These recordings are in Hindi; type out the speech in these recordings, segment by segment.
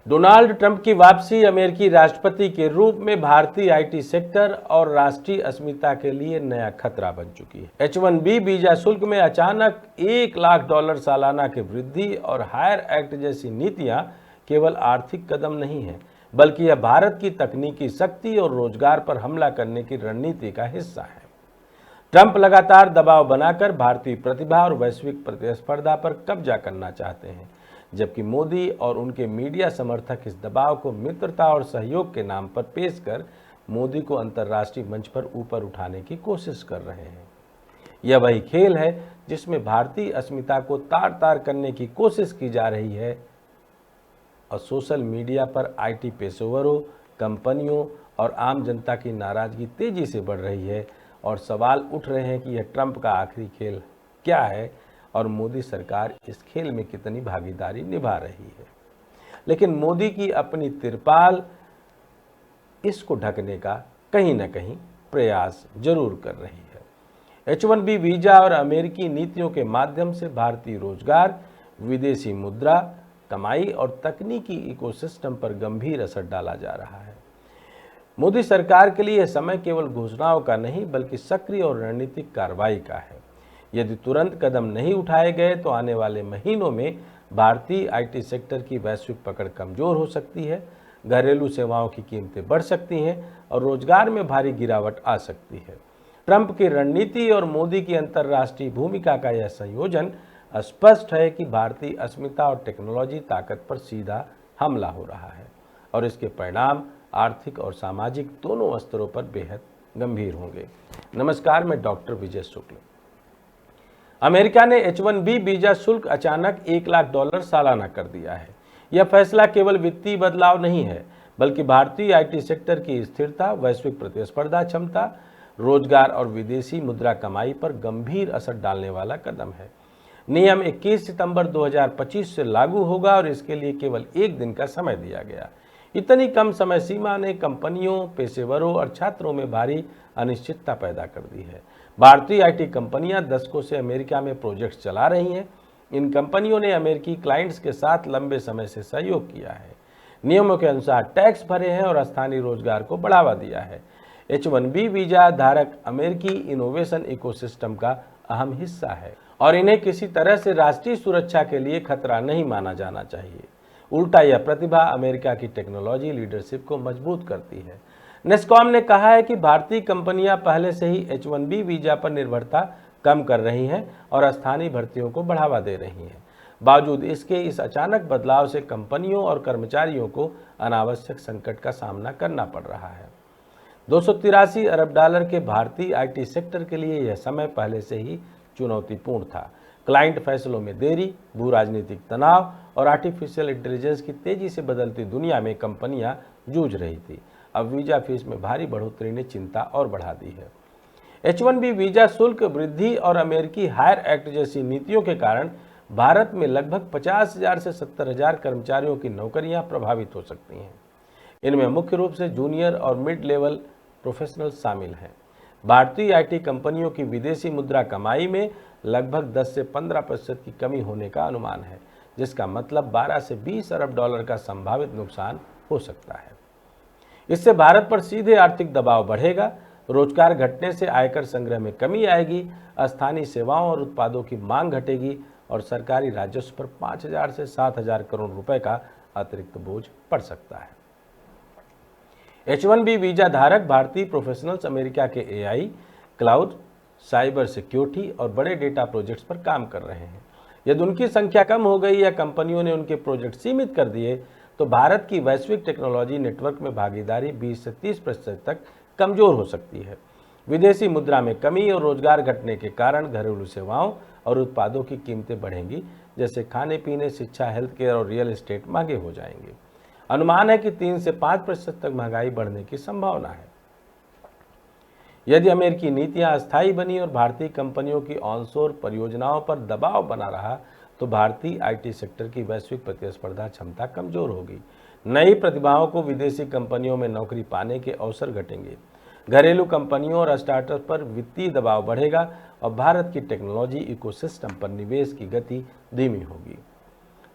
डोनाल्ड ट्रंप की वापसी अमेरिकी राष्ट्रपति के रूप में भारतीय आईटी सेक्टर और राष्ट्रीय अस्मिता के लिए नया खतरा बन चुकी है। H-1B वीजा शुल्क में अचानक $1 लाख सालाना की वृद्धि और हायर एक्ट जैसी नीतियां केवल आर्थिक कदम नहीं है, बल्कि यह भारत की तकनीकी शक्ति और रोजगार पर हमला करने की रणनीति का हिस्सा है। ट्रंप लगातार दबाव बनाकर भारतीय प्रतिभा और वैश्विक प्रतिस्पर्धा पर कब्जा करना चाहते हैं, जबकि मोदी और उनके मीडिया समर्थक इस दबाव को मित्रता और सहयोग के नाम पर पेश कर मोदी को अंतर्राष्ट्रीय मंच पर ऊपर उठाने की कोशिश कर रहे हैं। यह वही खेल है जिसमें भारतीय अस्मिता को तार तार करने की कोशिश की जा रही है और सोशल मीडिया पर आईटी पेशेवरों, कंपनियों और आम जनता की नाराजगी तेजी से बढ़ रही है और सवाल उठ रहे हैं कि यह ट्रंप का आखिरी खेल क्या है और मोदी सरकार इस खेल में कितनी भागीदारी निभा रही है। लेकिन मोदी की अपनी तिरपाल इसको ढकने का कहीं न कहीं प्रयास जरूर कर रही है। H-1B वीजा और अमेरिकी नीतियों के माध्यम से भारतीय रोजगार, विदेशी मुद्रा, कमाई और तकनीकी इकोसिस्टम पर गंभीर असर डाला जा रहा है। मोदी सरकार के लिए यह समय केवल घोषणाओं का नहीं बल्कि सक्रिय और रणनीतिक कार्रवाई का है। यदि तुरंत कदम नहीं उठाए गए तो आने वाले महीनों में भारतीय आईटी सेक्टर की वैश्विक पकड़ कमजोर हो सकती है, घरेलू सेवाओं की कीमतें बढ़ सकती हैं और रोजगार में भारी गिरावट आ सकती है। ट्रंप की रणनीति और मोदी की अंतर्राष्ट्रीय भूमिका का यह संयोजन स्पष्ट है कि भारतीय अस्मिता और टेक्नोलॉजी ताकत पर सीधा हमला हो रहा है और इसके परिणाम आर्थिक और सामाजिक दोनों स्तरों पर बेहद गंभीर होंगे। नमस्कार, मैं डॉक्टर विजय शुक्ल। अमेरिका ने H-1B वीजा शुल्क अचानक $1 लाख सालाना कर दिया है। यह फैसला केवल वित्तीय बदलाव नहीं है, बल्कि भारतीय आईटी सेक्टर की स्थिरता, वैश्विक प्रतिस्पर्धा क्षमता, रोजगार और विदेशी मुद्रा कमाई पर गंभीर असर डालने वाला कदम है। नियम 21 सितंबर 2025 से लागू होगा और इसके लिए केवल एक दिन का समय दिया गया। इतनी कम समय सीमा ने कंपनियों, पेशेवरों और छात्रों में भारी अनिश्चितता पैदा कर दी है। भारतीय आईटी कंपनियां दशकों से अमेरिका में प्रोजेक्ट्स चला रही हैं। इन कंपनियों ने अमेरिकी क्लाइंट्स के साथ लंबे समय से सहयोग किया है, नियमों के अनुसार टैक्स भरे हैं और स्थानीय रोजगार को बढ़ावा दिया है। H-1B वीजा धारक अमेरिकी इनोवेशन इकोसिस्टम का अहम हिस्सा है और इन्हें किसी तरह से राष्ट्रीय सुरक्षा के लिए खतरा नहीं माना जाना चाहिए। उल्टा यह प्रतिभा अमेरिका की टेक्नोलॉजी लीडरशिप को मजबूत करती है। नेस्कॉम ने कहा है कि भारतीय कंपनियां पहले से ही H-1B वीजा पर निर्भरता कम कर रही हैं और स्थानीय भर्तियों को बढ़ावा दे रही हैं। बावजूद इसके इस अचानक बदलाव से कंपनियों और कर्मचारियों को अनावश्यक संकट का सामना करना पड़ रहा है। $283 अरब के भारतीय आईटी सेक्टर के लिए यह समय पहले से ही चुनौतीपूर्ण था। क्लाइंट फैसलों में देरी, भू राजनीतिक तनाव और आर्टिफिशियल इंटेलिजेंस की तेजी से बदलती दुनिया में कंपनियां जूझ रही थी। अब वीजा फीस में भारी बढ़ोतरी ने चिंता और बढ़ा दी है। H-1B वीजा शुल्क वृद्धि और अमेरिकी हायर एक्ट जैसी नीतियों के कारण भारत में लगभग 50,000 से 70,000 कर्मचारियों की नौकरियां प्रभावित हो सकती हैं। इनमें मुख्य रूप से जूनियर और मिड लेवल प्रोफेशनल शामिल हैं। भारतीय आईटी कंपनियों की विदेशी मुद्रा कमाई में लगभग 10 से 15% की कमी होने का अनुमान है, जिसका मतलब 12 से 20 अरब डॉलर का संभावित नुकसान हो सकता है। इससे भारत पर सीधे आर्थिक दबाव बढ़ेगा, रोजगार घटने से आयकर संग्रह में कमी आएगी, स्थानीय सेवाओं और उत्पादों की मांग घटेगी और सरकारी राजस्व पर 5,000 से 7,000 करोड़ रुपए का अतिरिक्त बोझ पड़ सकता है। H-1B वीजा धारक भारतीय प्रोफेशनल्स अमेरिका के AI, क्लाउड, साइबर सिक्योरिटी और बड़े डेटा प्रोजेक्ट्स पर काम कर रहे हैं। यदि उनकी संख्या कम हो गई या कंपनियों ने उनके प्रोजेक्ट सीमित कर दिए तो भारत की वैश्विक टेक्नोलॉजी नेटवर्क में भागीदारी 20 से 30% तक कमजोर हो सकती है। विदेशी मुद्रा में कमी और रोजगार घटने के कारण घरेलू सेवाओं और उत्पादों की कीमतें बढ़ेंगी, जैसे खाने पीने, शिक्षा, हेल्थ केयर और रियल एस्टेट महंगे हो जाएंगे। अनुमान है कि 3 से 5% तक महंगाई बढ़ने की संभावना है। यदि अमेरिकी नीतियां अस्थायी बनी और भारतीय कंपनियों की ऑनशोर परियोजनाओं पर दबाव बना रहा तो भारतीय आईटी सेक्टर की वैश्विक प्रतिस्पर्धा क्षमता कमजोर होगी। नई प्रतिभाओं को विदेशी कंपनियों में नौकरी पाने के अवसर घटेंगे। घरेलू कंपनियों और स्टार्टअप पर वित्तीय दबाव बढ़ेगा और भारत की टेक्नोलॉजी इकोसिस्टम पर निवेश की गति धीमी होगी।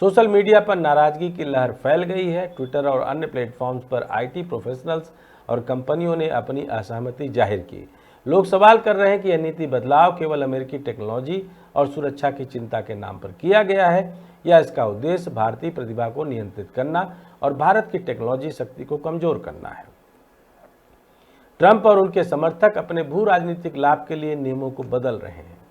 सोशल मीडिया पर नाराजगी की लहर फैल गई है। ट्विटर और अन्य प्लेटफॉर्म्स पर आईटी प्रोफेशनल्स और कंपनियों ने अपनी असहमति जाहिर की। लोग सवाल कर रहे हैं कि यह नीति बदलाव केवल अमेरिकी टेक्नोलॉजी और सुरक्षा की चिंता के नाम पर किया गया है या इसका उद्देश्य भारतीय प्रतिभा को नियंत्रित करना और भारत की टेक्नोलॉजी शक्ति को कमजोर करना है। ट्रंप और उनके समर्थक अपने भू राजनीतिक लाभ के लिए नियमों को बदल रहे हैं।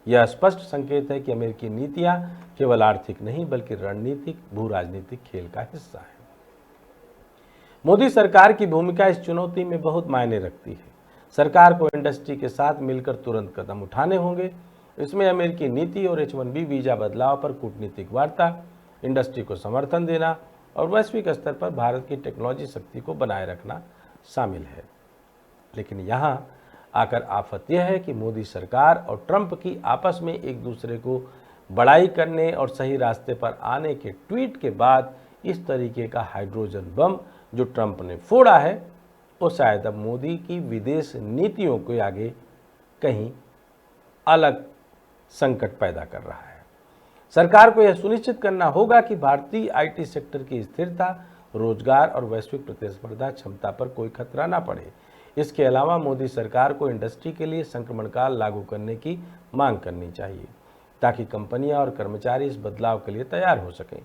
यह स्पष्ट संकेत है कि अमेरिकी नीतियां केवल आर्थिक नहीं बल्कि रणनीतिक भू राजनीतिक खेल का हिस्सा है। मोदी सरकार की भूमिका इस चुनौती में बहुत मायने रखती है। सरकार को इंडस्ट्री के साथ मिलकर तुरंत कदम उठाने होंगे। इसमें अमेरिकी नीति और H-1B वीजा बदलाव पर कूटनीतिक वार्ता, इंडस्ट्री को समर्थन देना और वैश्विक स्तर पर भारत की टेक्नोलॉजी शक्ति को बनाए रखना शामिल है। लेकिन यहाँ आकर आफत यह है कि मोदी सरकार और ट्रंप की आपस में एक दूसरे को बड़ाई करने और सही रास्ते पर आने के ट्वीट के बाद इस तरीके का हाइड्रोजन बम जो ट्रंप ने फोड़ा है वो शायद अब मोदी की विदेश नीतियों के आगे कहीं अलग संकट पैदा कर रहा है। सरकार को यह सुनिश्चित करना होगा कि भारतीय आईटी सेक्टर की स्थिरता, रोजगार और वैश्विक प्रतिस्पर्धा क्षमता पर कोई खतरा ना पड़े। इसके अलावा मोदी सरकार को इंडस्ट्री के लिए संक्रमण काल लागू करने की मांग करनी चाहिए ताकि कंपनियां और कर्मचारी इस बदलाव के लिए तैयार हो सकें।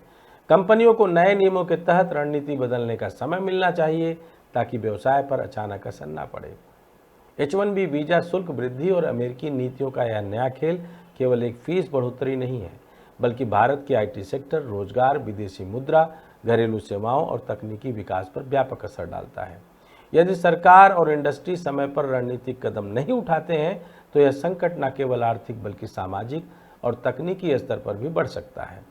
कंपनियों को नए नियमों के तहत रणनीति बदलने का समय मिलना चाहिए ताकि व्यवसाय पर अचानक असर न पड़े। H-1B वीजा शुल्क वृद्धि और अमेरिकी नीतियों का यह नया खेल केवल एक फीस बढ़ोतरी नहीं है बल्कि भारत के आईटी सेक्टर, रोजगार, विदेशी मुद्रा, घरेलू सेवाओं और तकनीकी विकास पर व्यापक असर डालता है। यदि सरकार और इंडस्ट्री समय पर रणनीतिक कदम नहीं उठाते हैं तो यह संकट न केवल आर्थिक बल्कि सामाजिक और तकनीकी स्तर पर भी बढ़ सकता है।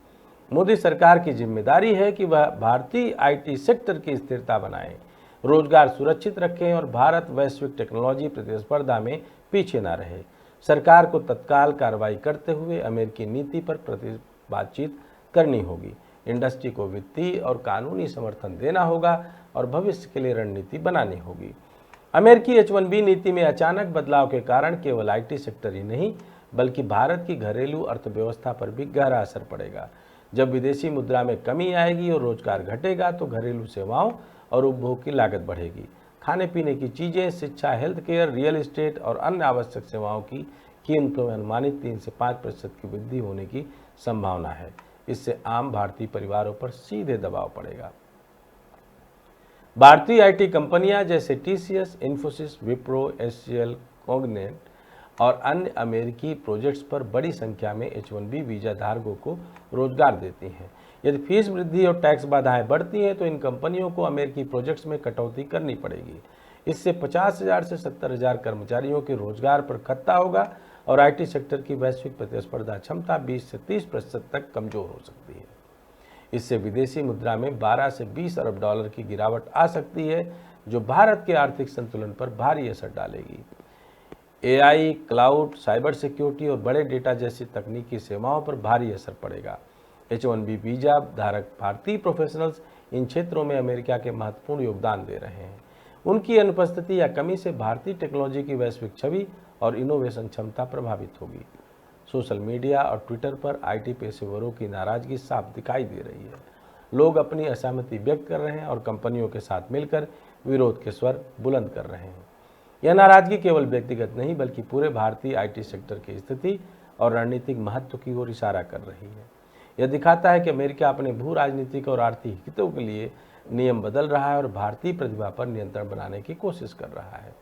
मोदी सरकार की जिम्मेदारी है कि वह भारतीय आईटी सेक्टर की स्थिरता बनाए, रोजगार सुरक्षित रखें और भारत वैश्विक टेक्नोलॉजी प्रतिस्पर्धा में पीछे न रहे। सरकार को तत्काल कार्रवाई करते हुए अमेरिकी नीति पर बातचीत करनी होगी, इंडस्ट्री को वित्तीय और कानूनी समर्थन देना होगा और भविष्य के लिए रणनीति बनानी होगी। अमेरिकी H-1B नीति में अचानक बदलाव के कारण केवल आईटी सेक्टर ही नहीं बल्कि भारत की घरेलू अर्थव्यवस्था पर भी गहरा असर पड़ेगा। जब विदेशी मुद्रा में कमी आएगी और रोजगार घटेगा तो घरेलू सेवाओं और उपभोग की लागत बढ़ेगी। खाने पीने की चीज़ें, शिक्षा, हेल्थ केयर, रियल एस्टेट और अन्य आवश्यक सेवाओं की कीमतों में अनुमानित 3 से 5% की वृद्धि होने की संभावना है। इससे आम भारतीय परिवारों पर सीधे दबाव पड़ेगा। भारतीय आईटी कंपनियां जैसे TCS, Infosys, Wipro, HCL, Cognizant और अन्य अमेरिकी प्रोजेक्ट्स पर बड़ी संख्या में H-1B वीजा धारकों को रोजगार देती हैं। यदि फीस वृद्धि और टैक्स बाधाएं बढ़ती हैं तो इन कंपनियों को अमेरिकी प्रोजेक्ट्स में कटौती करनी पड़ेगी। इससे 50,000 से 70,000 कर्मचारियों के रोजगार पर खतरा होगा और आईटी सेक्टर की वैश्विक प्रतिस्पर्धा क्षमता 20 से 30% तक कमजोर हो सकती है। इससे विदेशी मुद्रा में 12 से 20 अरब डॉलर की गिरावट आ सकती है जो भारत के आर्थिक संतुलन पर भारी असर डालेगी। AI, क्लाउड, साइबर सिक्योरिटी और बड़े डेटा जैसी तकनीकी सेवाओं पर भारी असर पड़ेगा। H-1B वीजा धारक भारतीय प्रोफेशनल्स इन क्षेत्रों में अमेरिका के महत्वपूर्ण योगदान दे रहे हैं। उनकी अनुपस्थिति या कमी से भारतीय टेक्नोलॉजी की वैश्विक छवि और इनोवेशन क्षमता प्रभावित होगी। सोशल मीडिया और ट्विटर पर आईटी पेशेवरों की नाराजगी साफ दिखाई दे रही है। लोग अपनी असहमति व्यक्त कर रहे हैं और कंपनियों के साथ मिलकर विरोध के स्वर बुलंद कर रहे हैं। यह नाराजगी केवल व्यक्तिगत नहीं बल्कि पूरे भारतीय आईटी सेक्टर की स्थिति और रणनीतिक महत्व की ओर इशारा कर रही है। यह दिखाता है कि अमेरिका अपने भू राजनीतिक और आर्थिक हितों के लिए नियम बदल रहा है और भारतीय प्रतिभा पर नियंत्रण बनाने की कोशिश कर रहा है।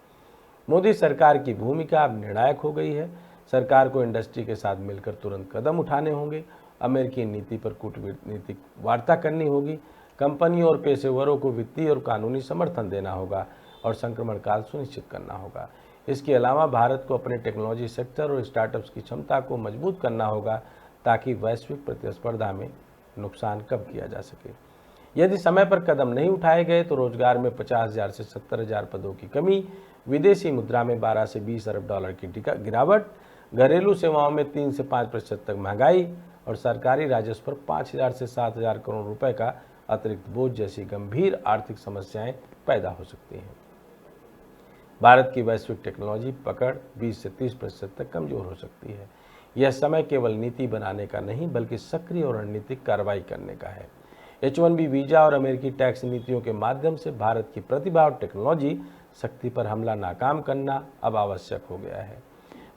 मोदी सरकार की भूमिका अब निर्णायक हो गई है। सरकार को इंडस्ट्री के साथ मिलकर तुरंत कदम उठाने होंगे, अमेरिकी नीति पर कूटनीतिक वार्ता करनी होगी, कंपनियों और पेशेवरों को वित्तीय और कानूनी समर्थन देना होगा और संक्रमण काल सुनिश्चित करना होगा। इसके अलावा भारत को अपने टेक्नोलॉजी सेक्टर और स्टार्टअप्स की क्षमता को मजबूत करना होगा ताकि वैश्विक प्रतिस्पर्धा में नुकसान कम किया जा सके। यदि समय पर कदम नहीं उठाए गए तो रोजगार में 50,000 से 70,000 पदों की कमी, विदेशी मुद्रा में 12 से 20 अरब डॉलर की गिरावट, घरेलू सेवाओं में 3 से 5% तक महंगाई और सरकारी राजस्व पर 5,000 से 7,000 करोड़ रुपए का अतिरिक्त बोझ जैसी गंभीर आर्थिक समस्याएं पैदा हो सकती हैं। भारत की वैश्विक टेक्नोलॉजी पकड़ 20 से 30% तक कमजोर हो सकती है। यह समय केवल नीति बनाने का नहीं बल्कि सक्रिय और रणनीतिक कार्रवाई करने का है। H-1B वीजा और अमेरिकी टैक्स नीतियों के माध्यम से भारत की प्रतिभा और टेक्नोलॉजी शक्ति पर हमला नाकाम करना अब आवश्यक हो गया है।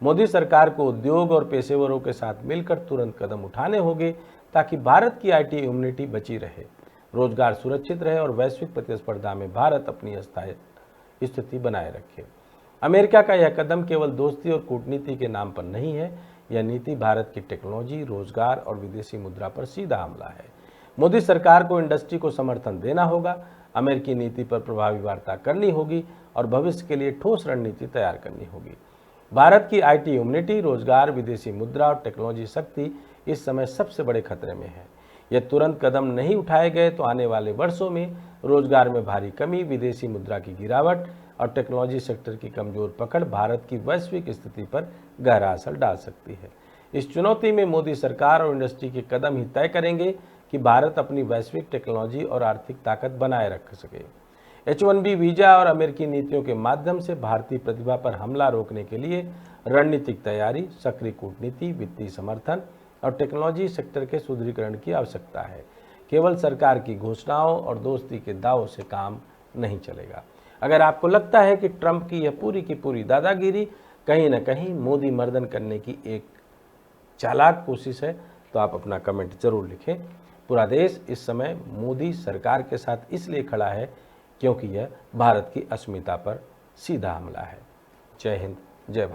मोदी सरकार को उद्योग और पेशेवरों के साथ मिलकर तुरंत कदम उठाने होंगे ताकि भारत की IT इम्यूनिटी बची रहे, रोजगार सुरक्षित रहे और वैश्विक प्रतिस्पर्धा में भारत अपनी अस्थायी स्थिति बनाए रखे। अमेरिका का यह कदम केवल दोस्ती और कूटनीति के नाम पर नहीं है, यह नीति भारत की टेक्नोलॉजी, रोजगार और विदेशी मुद्रा पर सीधा हमला है। मोदी सरकार को इंडस्ट्री को समर्थन देना होगा, अमेरिकी नीति पर प्रभावी वार्ता करनी होगी और भविष्य के लिए ठोस रणनीति तैयार करनी होगी। भारत की IT इम्यूनिटी, रोजगार, विदेशी मुद्रा और टेक्नोलॉजी शक्ति इस समय सबसे बड़े खतरे में है। यह तुरंत कदम नहीं उठाए गए तो आने वाले वर्षों में रोजगार में भारी कमी, विदेशी मुद्रा की गिरावट और टेक्नोलॉजी सेक्टर की कमजोर पकड़ भारत की वैश्विक स्थिति पर गहरा असर डाल सकती है। इस चुनौती में मोदी सरकार और इंडस्ट्री के कदम ही तय करेंगे कि भारत अपनी वैश्विक टेक्नोलॉजी और आर्थिक ताकत बनाए रख सके। H-1B वीजा और अमेरिकी नीतियों के माध्यम से भारतीय प्रतिभा पर हमला रोकने के लिए रणनीतिक तैयारी, सक्रिय कूटनीति, वित्तीय समर्थन और टेक्नोलॉजी सेक्टर के सुदृढ़ीकरण की आवश्यकता है। केवल सरकार की घोषणाओं और दोस्ती के दावों से काम नहीं चलेगा। अगर आपको लगता है कि ट्रंप की यह पूरी की पूरी दादागिरी कहीं न कहीं मोदी मर्दन करने की एक चालाक कोशिश है तो आप अपना कमेंट जरूर लिखें। पूरा देश इस समय मोदी सरकार के साथ इसलिए खड़ा है क्योंकि यह भारत की अस्मिता पर सीधा हमला है। जय हिंद, जय भारत।